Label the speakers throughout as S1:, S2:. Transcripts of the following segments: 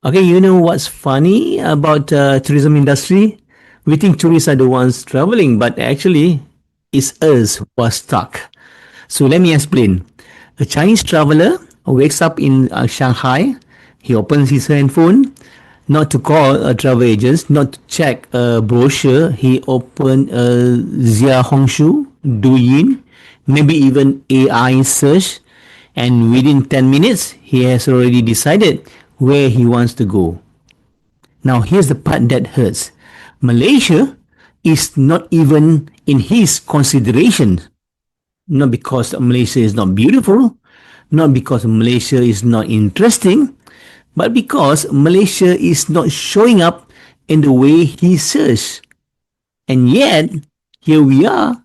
S1: Okay, you know what's funny about tourism industry? We think tourists are the ones traveling, but actually, it's us who are stuck. So let me explain. A Chinese traveler wakes up in Shanghai. He opens his handphone, not to call a travel agent, not to check a brochure. He opened a Xiaohongshu Douyin, maybe even AI search, and within 10 minutes, he has already decided where he wants to go. Now, here's the part that hurts. Malaysia is not even in his consideration. Not because Malaysia is not beautiful, not because Malaysia is not interesting, but because Malaysia is not showing up in the way he says. And yet, here we are,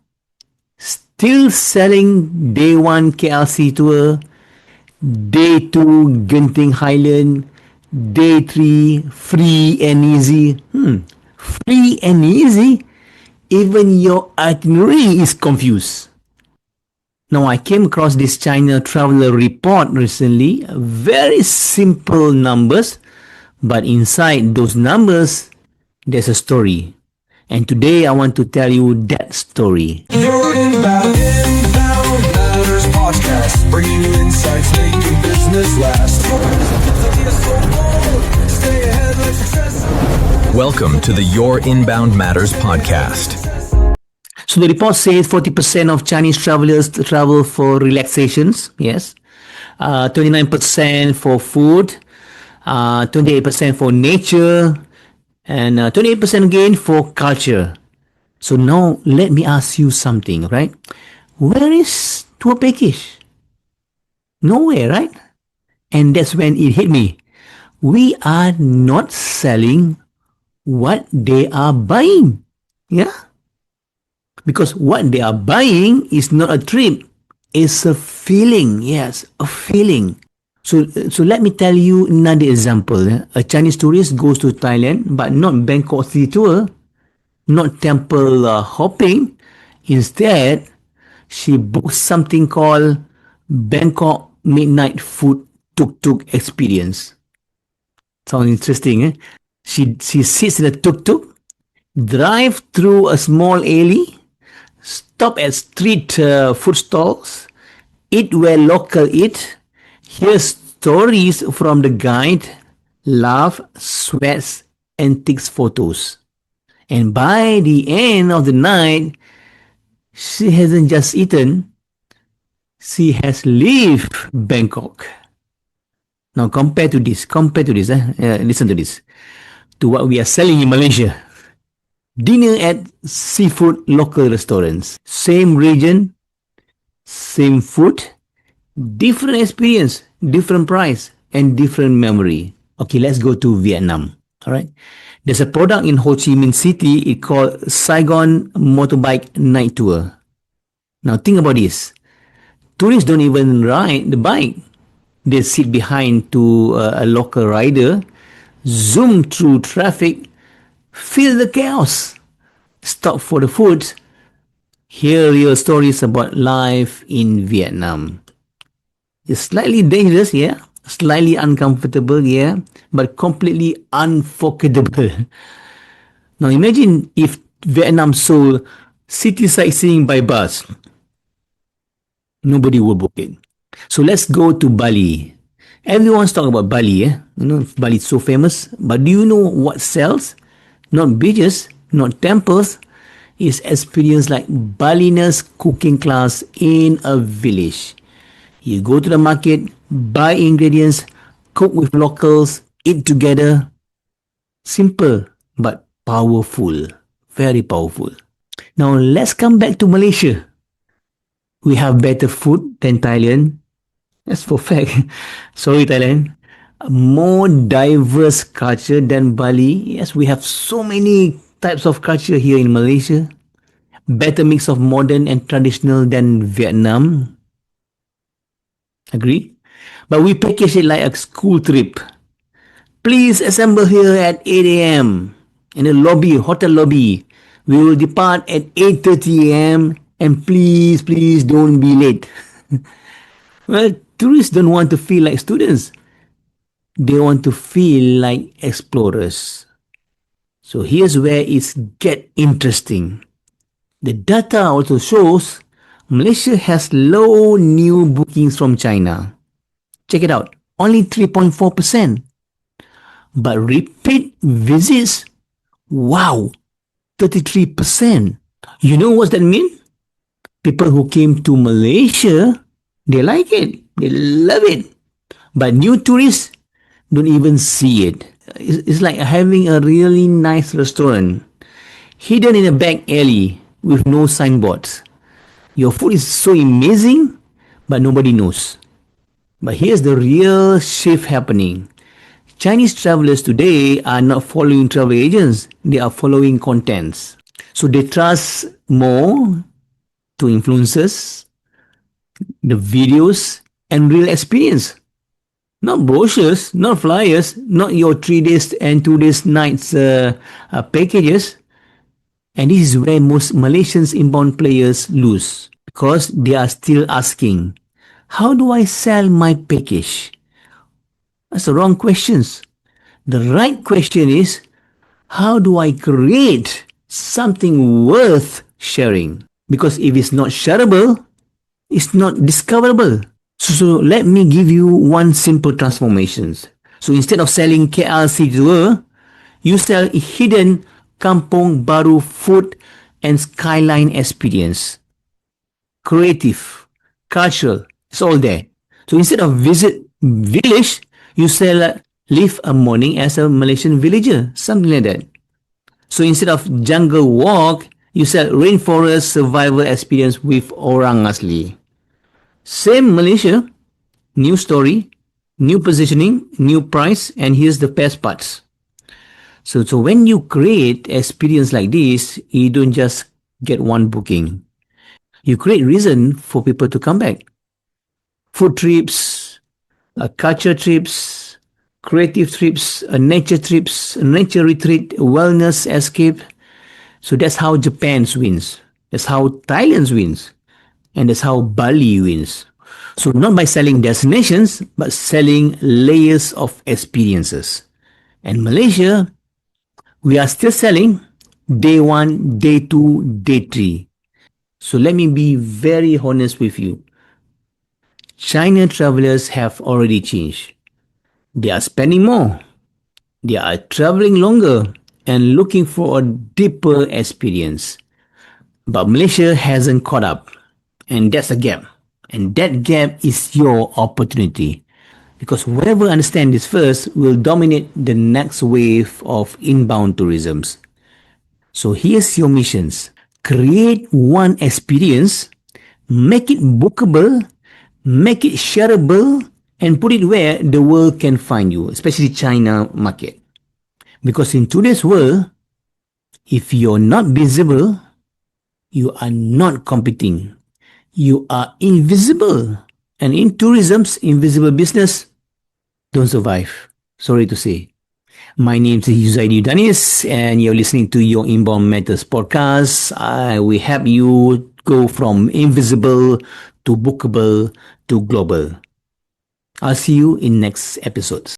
S1: still selling day one KLC tour, day two Genting Highland, day three free and easy. Free and easy? Even your itinerary is confused. Now, I came across this China traveler report recently. Very simple numbers, but inside those numbers, there's a story. And today I want to tell you that story.
S2: Your inbound matters podcast, bringing you insights, making business last. Stay ahead, let success.
S3: Welcome to the Your Inbound Matters podcast.
S1: So the report says 40% of Chinese travelers travel for relaxations, yes. 29% for food, 28% for nature, and 28% again for culture. So now let me ask you something, right? Where is tour package? Nowhere, right? And that's when it hit me. We are not selling what they are buying. Yeah? Because what they are buying is not a trip, it's a feeling. Yes, a feeling. So let me tell you another example. A Chinese tourist goes to Thailand, but not Bangkok city tour, not temple hopping. Instead, she books something called Bangkok Midnight Food Tuk Tuk Experience. Sounds interesting, eh? She sits in a tuk tuk, drive through a small alley, stop at street food stalls, eat where local eat, hear stories from the guide, laugh, sweats, and takes photos. And by the end of the night, she hasn't just eaten, she has lived Bangkok. Now compare to this, listen to this, to what we are selling in Malaysia. Dinner at seafood local restaurants. Same region, same food, different experience, different price, and different memory. Okay, let's go to Vietnam. All right. There's a product in Ho Chi Minh City. It's called Saigon Motorbike Night Tour. Now think about this. Tourists don't even ride the bike. They sit behind to a local rider, zoom through traffic, feel the chaos, stop for the food, hear real stories about life in Vietnam. It's slightly dangerous, yeah, slightly uncomfortable, yeah, but completely unforgettable. Now imagine if Vietnam sold city sightseeing by bus. Nobody will book it. So let's go to Bali. Everyone's talking about Bali, eh? You know, Bali is so famous. But do you know what sells? Not beaches, not temples. It's experience like Balinese cooking class in a village. You go to the market, buy ingredients, cook with locals, eat together. Simple but powerful. Very powerful. Now let's come back to Malaysia. We have better food than Thailand. That's for fact. Sorry, Thailand. More diverse culture than Bali. Yes, we have so many types of culture here in Malaysia. Better mix of modern and traditional than Vietnam. Agree? But we package it like a school trip. Please assemble here at 8 a.m. in the lobby, hotel lobby. We will depart at 8:30 a.m. and please don't be late. Well, tourists don't want to feel like students. They want to feel like explorers. So here's where it's get interesting. The data also shows Malaysia has low new bookings from China. Check it out, only 3.4%. But repeat visits, wow, 33%. You know what that means? People who came to Malaysia, they like it, they love it. But new tourists don't even see it. It's like having a really nice restaurant hidden in a back alley with no signboards. Your food is so amazing, but nobody knows. But here's the real shift happening. Chinese travelers today are not following travel agents, they are following contents. So they trust more to influencers, the videos, and real experience. Not brochures, not flyers, not your 3 days and 2 days nights packages. And this is where most Malaysians inbound players lose because they are still asking, how do I sell my package? That's the wrong questions. The right question is, how do I create something worth sharing? Because if it's not shareable, it's not discoverable. So let me give you one simple transformations. So instead of selling KLC tour, you sell hidden Kampong Baru food and skyline experience. Creative, cultural, it's all there. So instead of visit village, you sell live a morning as a Malaysian villager, something like that. So instead of jungle walk, you sell rainforest survival experience with orang asli. Same Malaysia, new story, new positioning, new price, and here's the best parts. So when you create experience like this, you don't just get one booking. You create reason for people to come back. Food trips, culture trips, creative trips, nature trips, nature retreat, wellness escape. So that's how Japan wins. That's how Thailand wins. And that's how Bali wins. So not by selling destinations, but selling layers of experiences. And Malaysia, we are still selling day one, day two, day three. So let me be very honest with you. China travelers have already changed. They are spending more. They are traveling longer and looking for a deeper experience. But Malaysia hasn't caught up. And that's a gap. And that gap is your opportunity. Because whoever understands this first will dominate the next wave of inbound tourisms. So here's your missions. Create one experience, make it bookable, make it shareable, and put it where the world can find you, especially China market. Because in today's world, if you're not visible, you are not competing. You are invisible. And in tourism's invisible business, don't survive. Sorry to say. My name is Uzaidi Udanis, and you're listening to your Inbound Matters podcast. We help you go from invisible to bookable to global. I'll see you in next episodes.